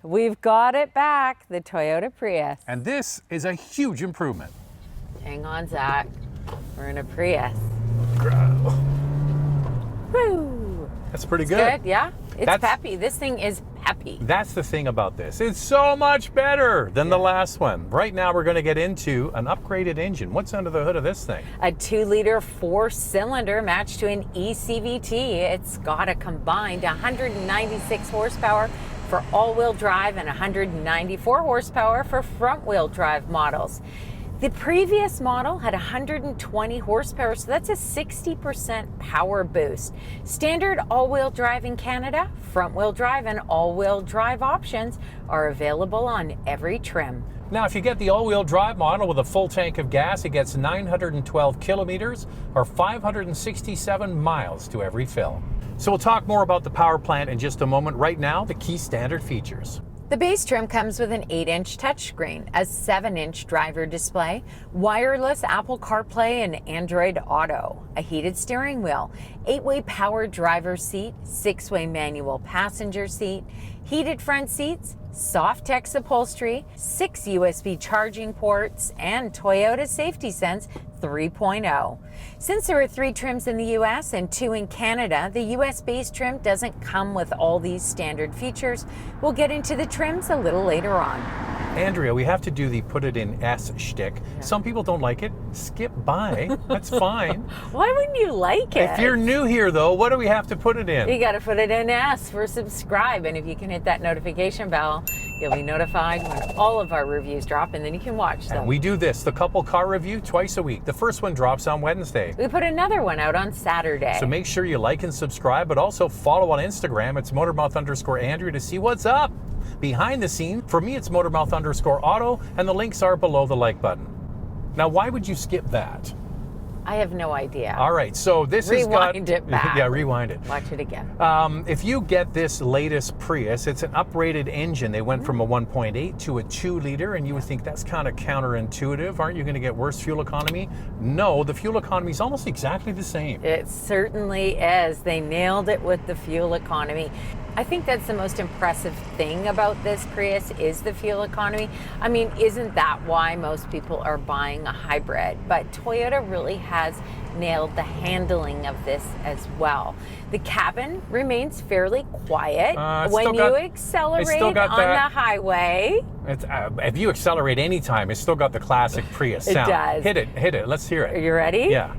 We've got it back, the Toyota Prius. And this is a huge improvement. Hang on, Zach. We're in a Prius. Woo! That's pretty good. Good, yeah? It's peppy. This thing is peppy. That's the thing about this. It's so much better than the last one. Right now we're going to get into an upgraded engine. What's under the hood of this thing? A 2-liter 4-cylinder matched to an e-CVT. It's got a combined 196 horsepower for all-wheel drive and 194 horsepower for front-wheel drive models. The previous model had 120 horsepower, so that's a 60% power boost. Standard all-wheel drive in Canada, front-wheel drive and all-wheel drive options are available on every trim. Now, if you get the all-wheel drive model with a full tank of gas, it gets 912 kilometers or 567 miles to every fill. So we'll talk more about the power plant in just a moment. Right now, the key standard features. The base trim comes with an 8-inch touchscreen, a 7-inch driver display, wireless Apple Carplay and Android Auto, a heated steering wheel, 8-way power driver's seat, 6-way manual passenger seat, heated front seats, Softex upholstery, 6 USB charging ports, and Toyota Safety Sense 3.0. Since there are 3 trims in the US and 2 in Canada, the US base trim doesn't come with all these standard features. We'll get into the trims a little later on. Andrea, we have to do the put it in S shtick. Yeah. Some people don't like it. Skip by. That's fine. Why wouldn't you like it? If you're new here, though, what do we have to put it in? You got to put it in S for subscribe. And if you can hit that notification bell, you'll be notified when all of our reviews drop, and then you can watch them. And we do this, the couple car review, twice a week. The first one drops on Wednesday. We put another one out on Saturday. So make sure you like and subscribe, but also follow on Instagram. It's Motormouth_Andrea to see what's up behind the scene. For me, it's Motormouth_Auto, and the links are below the like button. Now, why would you skip that? I have no idea. All right, so this has got... Rewind it back. Yeah, rewind it. Watch it again. If you get this latest Prius, it's an upgraded engine. They went from a 1.8 to a 2-liter, and you would think that's kind of counterintuitive. Aren't you going to get worse fuel economy? No, the fuel economy is almost exactly the same. It certainly is. They nailed it with the fuel economy. I think that's the most impressive thing about this Prius is the fuel economy. I mean, isn't that why most people are buying a hybrid? But Toyota really has nailed the handling of this as well. The cabin remains fairly quiet when you accelerate on the highway. If you accelerate anytime, it's still got the classic Prius sound. It does. Hit it. Let's hear it. Are you ready? Yeah.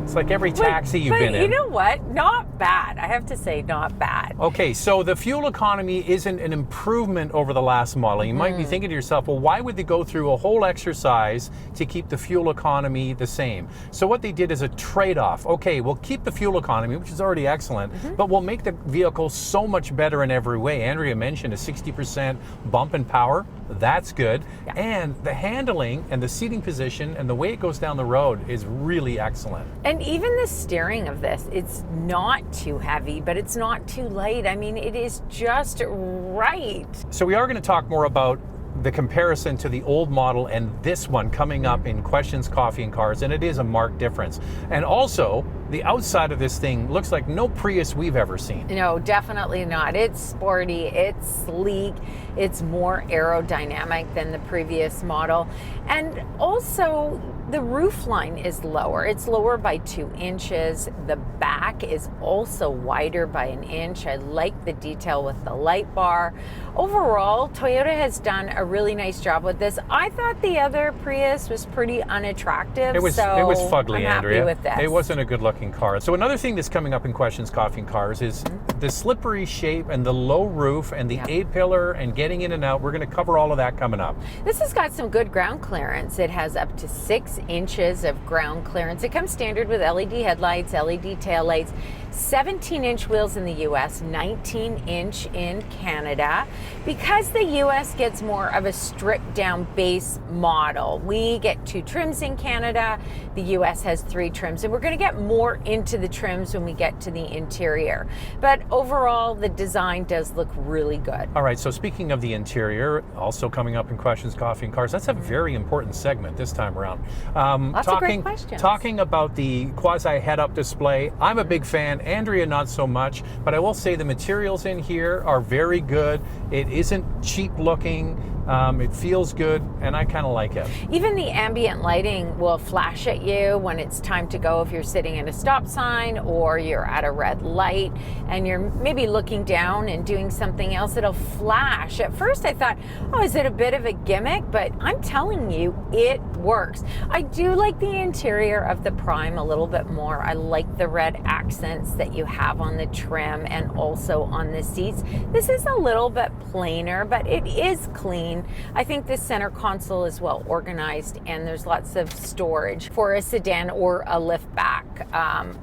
It's like every taxi you've been in. You know what? Not bad. I have to say, not bad. Okay, so the fuel economy isn't an improvement over the last model. You might be thinking to yourself, well, why would they go through a whole exercise to keep the fuel economy the same? So what they did is a trade-off. Okay, we'll keep the fuel economy, which is already excellent, but we'll make the vehicle so much better in every way. Andrea mentioned a 60% bump in power. That's good. Yeah. And the handling and the seating position and the way it goes down the road is really excellent. And even the steering of this, it's not too heavy, but it's not too light. I mean, it is just right. So we are going to talk more about the comparison to the old model and this one coming up in Questions, Coffee, and Cars, and it is a marked difference. And also, the outside of this thing looks like no Prius we've ever seen. No, definitely not. It's sporty, it's sleek, it's more aerodynamic than the previous model. And also, the roof line is lower. It's lower by 2 inches. The back is also wider by 1 inch. I like the detail with the light bar. Overall, Toyota has done a really nice job with this. I thought the other Prius was pretty unattractive. It was fugly, I'm Andrea. Happy with this. It wasn't a good looking car. So another thing that's coming up in Questions, Coffee, and Cars is the slippery shape and the low roof and the A-pillar and getting in and out. We're going to cover all of that coming up. This has got some good ground clearance. It has up to 6 inches of ground clearance. It comes standard with LED headlights, LED taillights, 17-inch wheels in the US, 19-inch in Canada. Because the US gets more of a stripped down base model, we get 2 trims in Canada. The US has 3 trims, and we're going to get more into the trims when we get to the interior. But overall, the design does look really good. All right, so speaking of the interior, also coming up in Questions, Coffee, and Cars, that's a very important segment this time around. Lots of great questions. Talking about the quasi head-up display, I'm a big fan. Andrea, not so much, but I will say the materials in here are very good. It isn't cheap looking. It feels good, and I kind of like it. Even the ambient lighting will flash at you when it's time to go if you're sitting at a stop sign or you're at a red light and you're maybe looking down and doing something else. It'll flash. At first I thought, oh, is it a bit of a gimmick? But I'm telling you, it works. I do like the interior of the Prime a little bit more. I like the red accents that you have on the trim and also on the seats. This is a little bit plainer, but it is clean. I think this center console is well organized and there's lots of storage for a sedan or a liftback,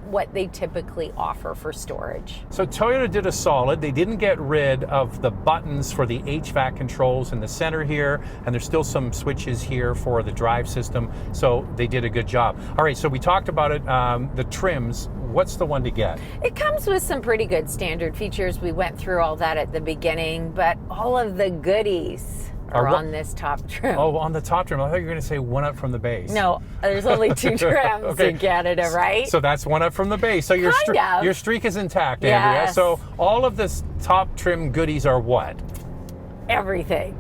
what they typically offer for storage. So Toyota did a solid. They didn't get rid of the buttons for the HVAC controls in the center here, and there's still some switches here for the drive system, so they did a good job. All right, so we talked about it, the trims. What's the one to get? It comes with some pretty good standard features. We went through all that at the beginning, but all of the goodies are on this top trim. Oh, on the top trim. I thought you were going to say one up from the base. No, there's only 2 trims okay. in Canada, right? So that's one up from the base. So your streak is intact, Andrea. Yes. So all of this top trim goodies are what? Everything.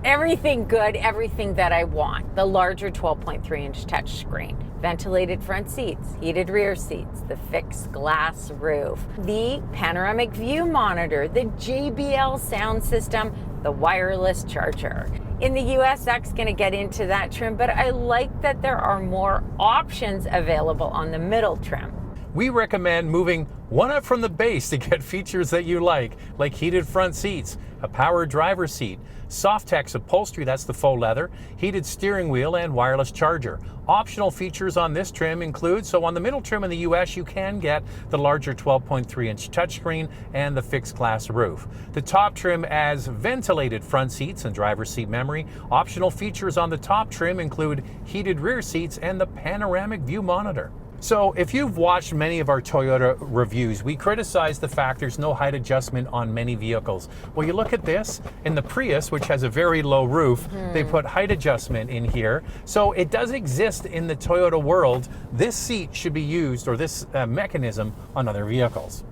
Everything good, everything that I want. The larger 12.3-inch touchscreen, ventilated front seats, heated rear seats, the fixed glass roof, the panoramic view monitor, the JBL sound system, the wireless charger. In the US, Zach's going to get into that trim, but I like that there are more options available on the middle trim. We recommend moving one up from the base to get features that you like heated front seats, a power driver seat, Softex upholstery, that's the faux leather, heated steering wheel, and wireless charger. Optional features on this trim include, so on the middle trim in the US, you can get the larger 12.3-inch touchscreen and the fixed glass roof. The top trim has ventilated front seats and driver's seat memory. Optional features on the top trim include heated rear seats and the panoramic view monitor. So if you've watched many of our Toyota reviews, we criticize the fact there's no height adjustment on many vehicles. Well, you look at this, in the Prius, which has a very low roof, they put height adjustment in here. So it does exist in the Toyota world. This seat should be used, or this mechanism, on other vehicles.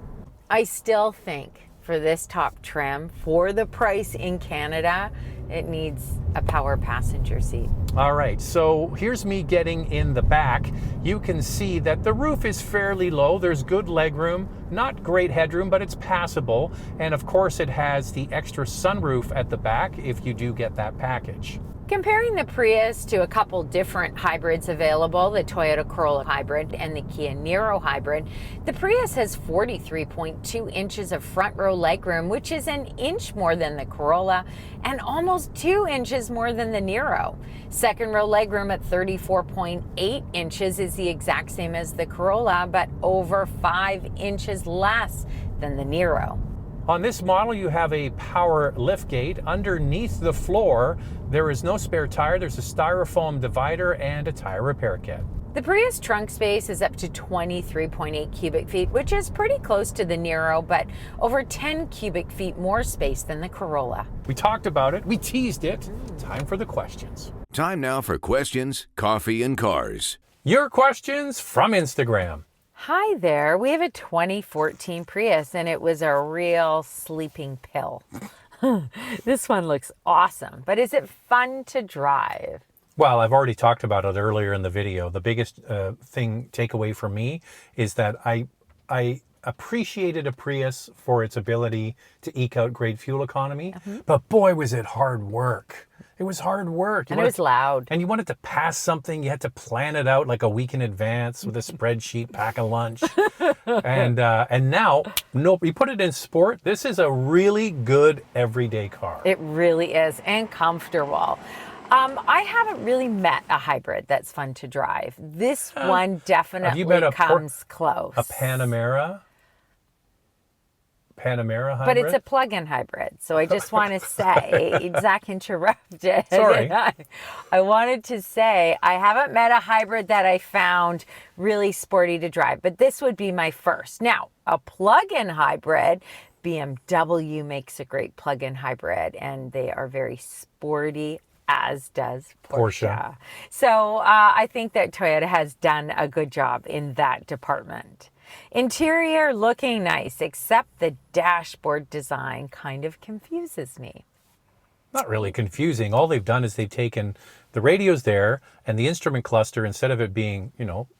I still think for this top trim, for the price in Canada, it needs a power passenger seat. All right, so here's me getting in the back. You can see that the roof is fairly low. There's good leg room, not great headroom, but it's passable. And of course it has the extra sunroof at the back if you do get that package. Comparing the Prius to a couple different hybrids available, the Toyota Corolla hybrid and the Kia Niro hybrid, the Prius has 43.2 inches of front row legroom, which is an inch more than the Corolla and almost 2 inches more than the Niro. Second row legroom at 34.8 inches is the exact same as the Corolla, but over 5 inches less than the Niro. On this model, you have a power liftgate. Underneath the floor, there is no spare tire. There's a styrofoam divider and a tire repair kit. The Prius trunk space is up to 23.8 cubic feet, which is pretty close to the Niro, but over 10 cubic feet more space than the Corolla. We talked about it. We teased it. Time for the questions. Time now for questions, coffee, and cars. Your questions from Instagram. Hi there, we have a 2014 Prius and it was a real sleeping pill. This one looks awesome, but is it fun to drive? Well, I've already talked about it earlier in the video. The biggest takeaway for me is that I appreciated a Prius for its ability to eke out great fuel economy, but boy, was it hard work. It was hard work. And it was loud. And you wanted to pass something, you had to plan it out like a week in advance with a spreadsheet, pack a lunch. And now, nope, you put it in sport. This is a really good everyday car. It really is, and comfortable. I haven't really met a hybrid that's fun to drive. This one definitely comes close. A Panamera hybrid? But it's a plug-in hybrid, so I just want to say, Zach interrupted. Sorry. I wanted to say, I haven't met a hybrid that I found really sporty to drive, but this would be my first. Now, a plug-in hybrid, BMW makes a great plug-in hybrid, and they are very sporty, as does Porsche. So I think that Toyota has done a good job in that department. Interior looking nice, except the dashboard design kind of confuses me. Not really confusing. All they've done is they've taken the radios there and the instrument cluster, instead of it being,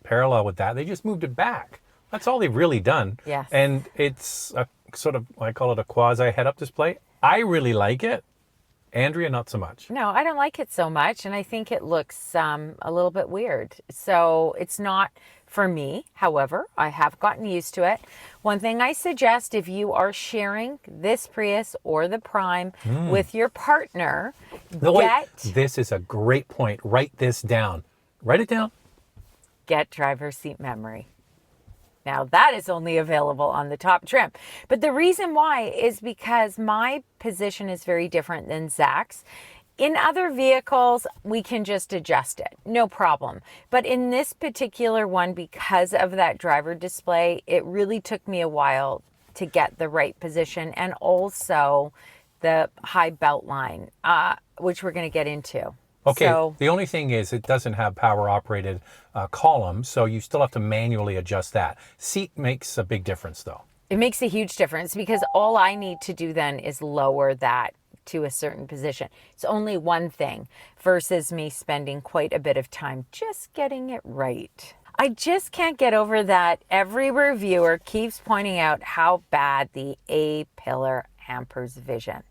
parallel with that, they just moved it back. That's all they've really done. Yes. And it's a sort of, I call it a quasi head-up display. I really like it. Andrea, not so much. No, I don't like it so much, and I think it looks a little bit weird. So it's not for me. However, I have gotten used to it. One thing I suggest, if you are sharing this Prius or the Prime with your partner, this is a great point. Write this down. Write it down. Get driver's seat memory. Now that is only available on the top trim. But the reason why is because my position is very different than Zach's. In other vehicles, we can just adjust it, no problem. But in this particular one, because of that driver display, it really took me a while to get the right position, and also the high belt line, which we're going to get into. Okay, so, the only thing is it doesn't have power operated columns, so you still have to manually adjust that. Seat makes a big difference though. It makes a huge difference, because all I need to do then is lower that to a certain position. It's only one thing versus me spending quite a bit of time just getting it right. I just can't get over that every reviewer keeps pointing out how bad the A-pillar hampers vision.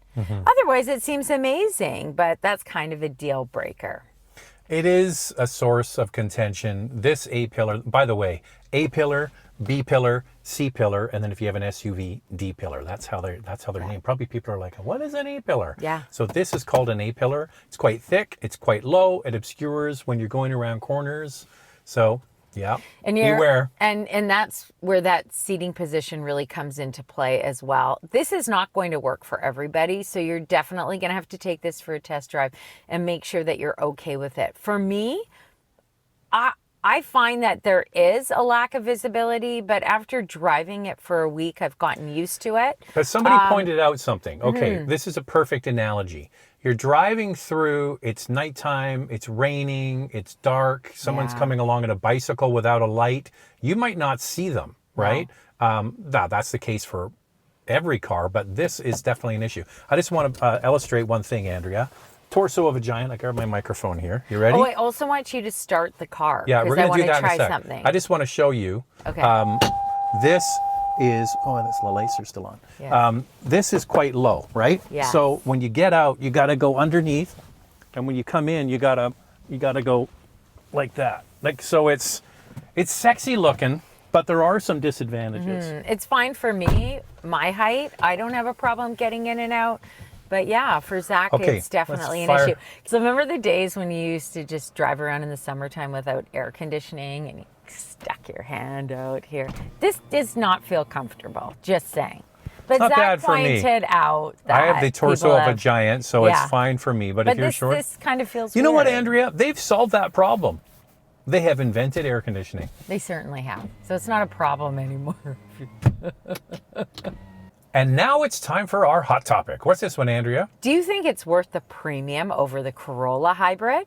Otherwise, it seems amazing, but that's kind of a deal breaker. It is a source of contention. This A-pillar, by the way, A-pillar, B-pillar, C-pillar, and then if you have an SUV, D-pillar. That's how they're named. Probably people are like, what is an A-pillar? Yeah. So this is called an A-pillar. It's quite thick. It's quite low. It obscures when you're going around corners. So yeah, and beware. And that's where that seating position really comes into play as well. This is not going to work for everybody, so you're definitely going to have to take this for a test drive and make sure that you're okay with it. For me, I find that there is a lack of visibility, but after driving it for a week, I've gotten used to it. But somebody pointed out something. Okay, this is a perfect analogy. You're driving through, it's nighttime, it's raining, it's dark, someone's coming along on a bicycle without a light. You might not see them, right? No. That's the case for every car, but this is definitely an issue. I just want to illustrate one thing, Andrea. Torso of a giant. I got my microphone here. You ready? Oh, I also want you to start the car. Yeah, we're going to do that in a sec. Something. I just want to show you. Okay. This is, that's the lacer still on. Yes. This is quite low, right? Yes. So when you get out, you got to go underneath, and when you come in, you got to go like that. Like, so it's sexy looking, but there are some disadvantages. It's fine for me, my height. I don't have a problem getting in and out. But yeah, for Zach, it's definitely an issue. So remember the days when you used to just drive around in the summertime without air conditioning and you stuck your hand out here? This does not feel comfortable, just saying. But not Zach bad for me. pointed out that I have the torso of a giant, so it's fine for me. But if you're short, this kind of feels You know weird. what, Andrea? They've solved that problem. They have invented air conditioning. They certainly have. So it's not a problem anymore. And now it's time for our hot topic. What's this one, Andrea? Do you think it's worth the premium over the Corolla hybrid?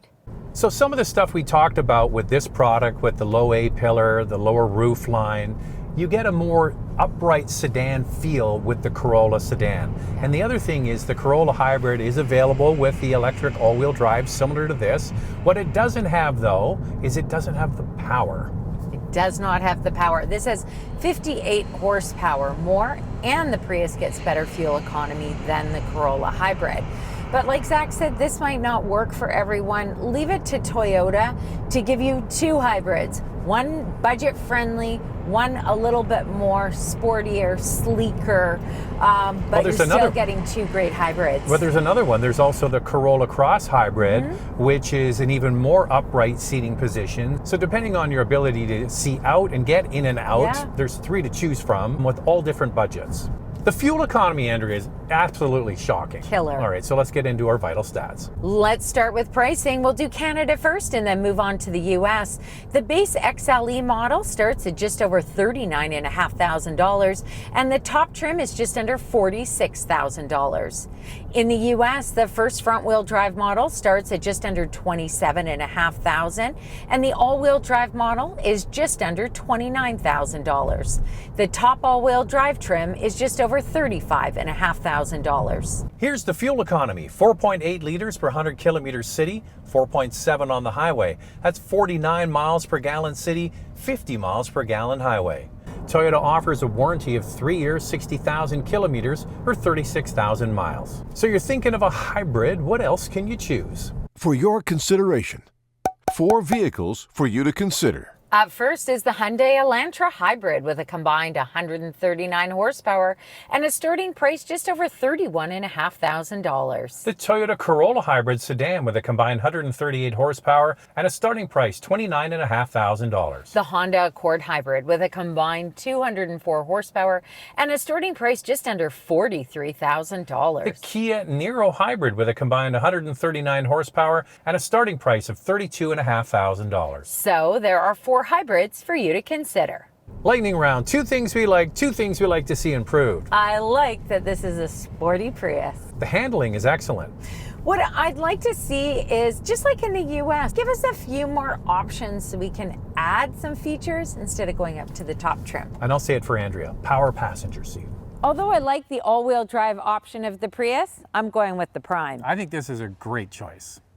So some of the stuff we talked about with this product, with the low A-pillar, the lower roof line, you get a more upright sedan feel with the Corolla sedan. And the other thing is the Corolla hybrid is available with the electric all-wheel drive similar to this. What it doesn't have though is it doesn't have the power. It does not have the power. This has 58 horsepower more, and the Prius gets better fuel economy than the Corolla hybrid. But like Zach said, this might not work for everyone. Leave it to Toyota to give you two hybrids. One budget friendly, one a little bit more sportier, sleeker, but you're still getting two great hybrids. But there's another one. There's also the Corolla Cross hybrid, which is an even more upright seating position. So depending on your ability to see out and get in and out, there's three to choose from with all different budgets. The fuel economy, Andrea, is Absolutely shocking. Killer. All right, so let's get into our vital stats. Let's start with pricing. We'll do Canada first and then move on to the US. The base XLE model starts at just over $39,500 and the top trim is just under $46,000. In the US, the first front-wheel drive model starts at just under $27,500 and the all-wheel drive model is just under $29,000. The top all-wheel drive trim is just over $35,500. Here's the fuel economy. 4.8 liters per 100 kilometers city, 4.7 on the highway. That's 49 miles per gallon city, 50 miles per gallon highway. Toyota offers a warranty of 3 years, 60,000 kilometers, or 36,000 miles. So you're thinking of a hybrid, what else can you choose? For your consideration, 4 vehicles for you to consider. Up first is the Hyundai Elantra Hybrid with a combined 139 horsepower and a starting price just over $31,500. The Toyota Corolla Hybrid Sedan with a combined 138 horsepower and a starting price $29,500. The Honda Accord Hybrid with a combined 204 horsepower and a starting price just under $43,000. The Kia Niro Hybrid with a combined 139 horsepower and a starting price of $32,500. So there are 4 hybrids for you to consider. Lightning round, 2 things we like, 2 things we like to see improved. I like that this is a sporty Prius. The handling is excellent. What I'd like to see is, just like in the US, give us a few more options so we can add some features instead of going up to the top trim. And I'll say it for Andrea, power passenger seat. Although I like the all-wheel drive option of the Prius, I'm going with the Prime. I think this is a great choice.